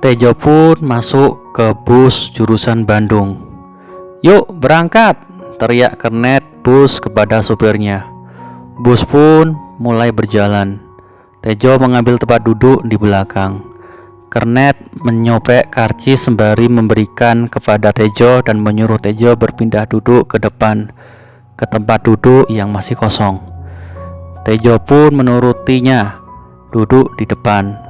Tejo pun masuk ke bus jurusan Bandung. "Yuk berangkat!" teriak kernet bus kepada sopirnya. Bus pun mulai berjalan. Tejo mengambil tempat duduk di belakang. Kernet menyopek karcis sembari memberikan kepada Tejo dan menyuruh Tejo berpindah duduk ke depan, ke tempat duduk yang masih kosong. Tejo pun menurutinya, duduk di depan.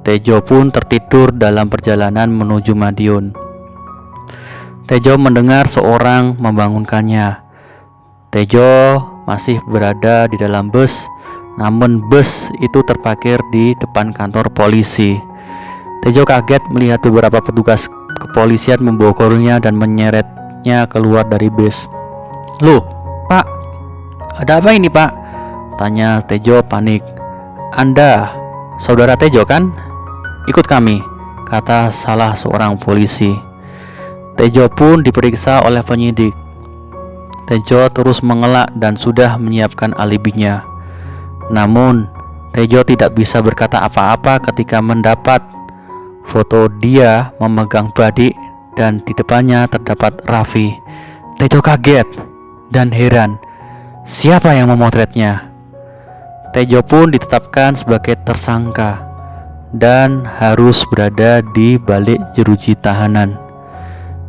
Tejo pun tertidur dalam perjalanan menuju Madiun. Tejo mendengar seorang membangunkannya. Tejo masih berada di dalam bus, namun bus itu terparkir di depan kantor polisi. Tejo kaget melihat beberapa petugas kepolisian membogornya dan menyeretnya keluar dari bus. "Loh, Pak, ada apa ini, Pak?" tanya Tejo panik. "Anda saudara Tejo kan? Ikut kami," kata salah seorang polisi. Tejo pun diperiksa oleh penyidik. Tejo terus mengelak dan sudah menyiapkan alibinya. Namun, Tejo tidak bisa berkata apa-apa ketika mendapat foto dia memegang badik dan di depannya terdapat Raffi. Tejo kaget dan heran. Siapa yang memotretnya? Tejo pun ditetapkan sebagai tersangka dan harus berada di balik jeruji tahanan.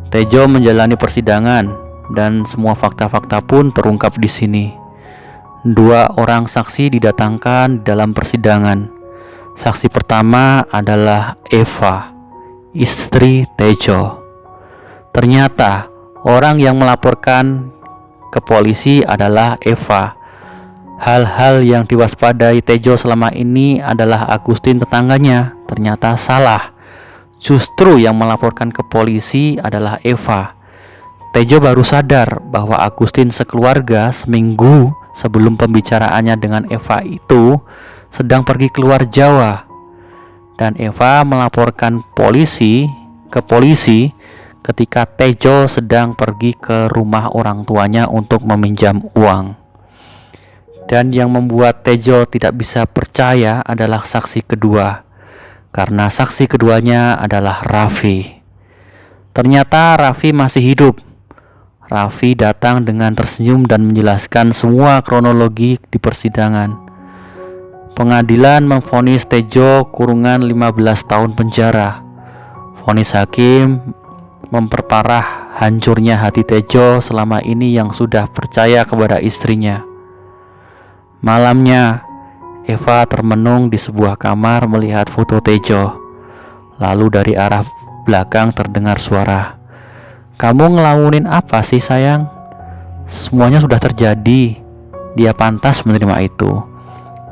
Tejo menjalani persidangan dan semua fakta-fakta pun terungkap di sini. 2 orang saksi didatangkan dalam persidangan. Saksi pertama adalah Eva, istri Tejo. Ternyata orang yang melaporkan ke polisi adalah Eva. Hal-hal yang diwaspadai Tejo selama ini adalah Agustin tetangganya. Ternyata salah. Justru yang melaporkan ke polisi adalah Eva. Tejo baru sadar bahwa Agustin sekeluarga seminggu sebelum pembicaraannya dengan Eva itu sedang pergi keluar Jawa. Dan Eva melaporkan ke polisi ketika Tejo sedang pergi ke rumah orang tuanya untuk meminjam uang. Dan yang membuat Tejo tidak bisa percaya adalah saksi kedua, karena saksi keduanya adalah Raffi. Ternyata Raffi masih hidup. Raffi datang dengan tersenyum dan menjelaskan semua kronologi di persidangan. Pengadilan memvonis Tejo kurungan 15 tahun penjara. Vonis hakim memperparah hancurnya hati Tejo selama ini yang sudah percaya kepada istrinya. Malamnya, Eva termenung di sebuah kamar melihat foto Tejo. Lalu dari arah belakang terdengar suara, "Kamu ngelamunin apa sih, sayang? Semuanya sudah terjadi. Dia pantas menerima itu.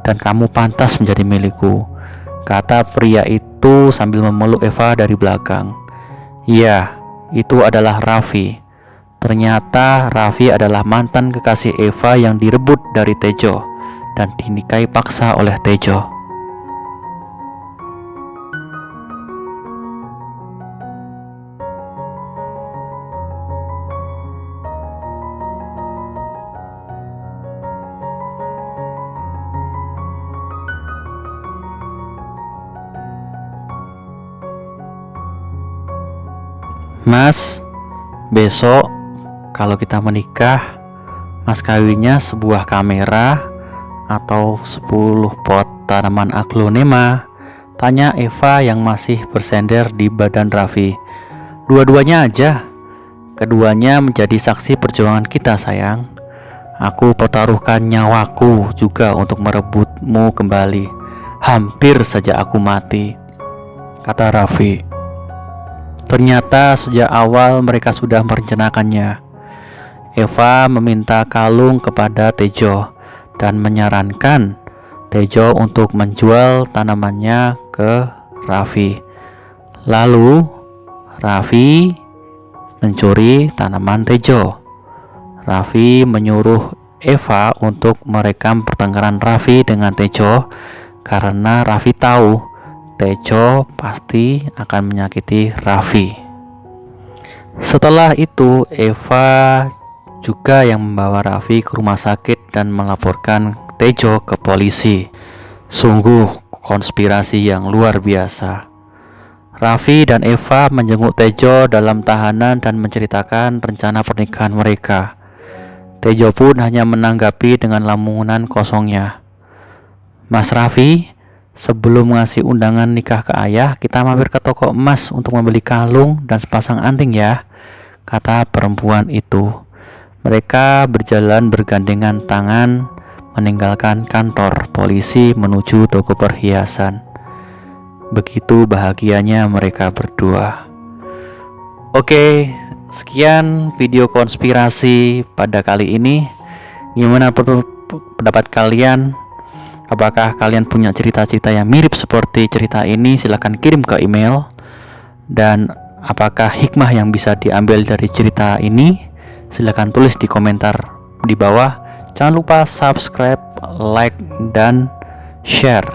Dan kamu pantas menjadi milikku," kata pria itu sambil memeluk Eva dari belakang. "Iya, itu adalah Raffi." Ternyata Raffi adalah mantan kekasih Eva yang direbut dari Tejo dan dinikahi paksa oleh Tejo. "Mas, besok kalau kita menikah, mas kawinnya sebuah kamera atau 10 pot tanaman aglonema?" tanya Eva yang masih bersender di badan Raffi. "Dua-duanya aja. Keduanya menjadi saksi perjuangan kita, sayang. Aku pertaruhkan nyawaku juga untuk merebutmu kembali. Hampir saja aku mati," kata Raffi. Ternyata sejak awal mereka sudah merencanakannya. Eva meminta kalung kepada Tejo dan menyarankan Tejo untuk menjual tanamannya ke Raffi. Lalu Raffi mencuri tanaman Tejo. Raffi menyuruh Eva untuk merekam pertengkaran Raffi dengan Tejo karena Raffi tahu Tejo pasti akan menyakiti Raffi. Setelah itu Eva juga yang membawa Raffi ke rumah sakit dan melaporkan Tejo ke polisi. Sungguh konspirasi yang luar biasa. Raffi dan Eva menjenguk Tejo dalam tahanan dan menceritakan rencana pernikahan mereka. Tejo pun hanya menanggapi dengan lamunan kosongnya. Mas Raffi, sebelum ngasih undangan nikah ke ayah, kita mampir ke toko emas untuk membeli kalung dan sepasang anting ya, kata perempuan itu. Mereka berjalan bergandengan tangan meninggalkan kantor polisi menuju toko perhiasan. Begitu bahagianya mereka berdua. Oke, sekian video konspirasi pada kali ini. Gimana pendapat kalian? Apakah kalian punya cerita-cerita yang mirip seperti cerita ini? Silahkan kirim ke email. Dan apakah hikmah yang bisa diambil dari cerita ini? Silahkan tulis di komentar di bawah. Jangan lupa subscribe, like, dan share.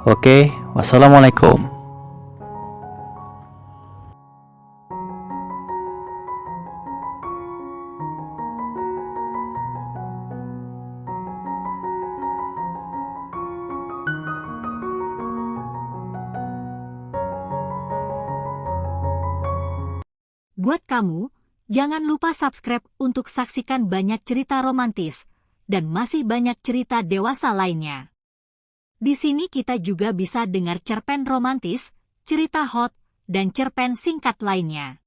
Oke, wassalamualaikum. Buat kamu, jangan lupa subscribe untuk saksikan banyak cerita romantis dan masih banyak cerita dewasa lainnya. Di sini kita juga bisa dengar cerpen romantis, cerita hot, dan cerpen singkat lainnya.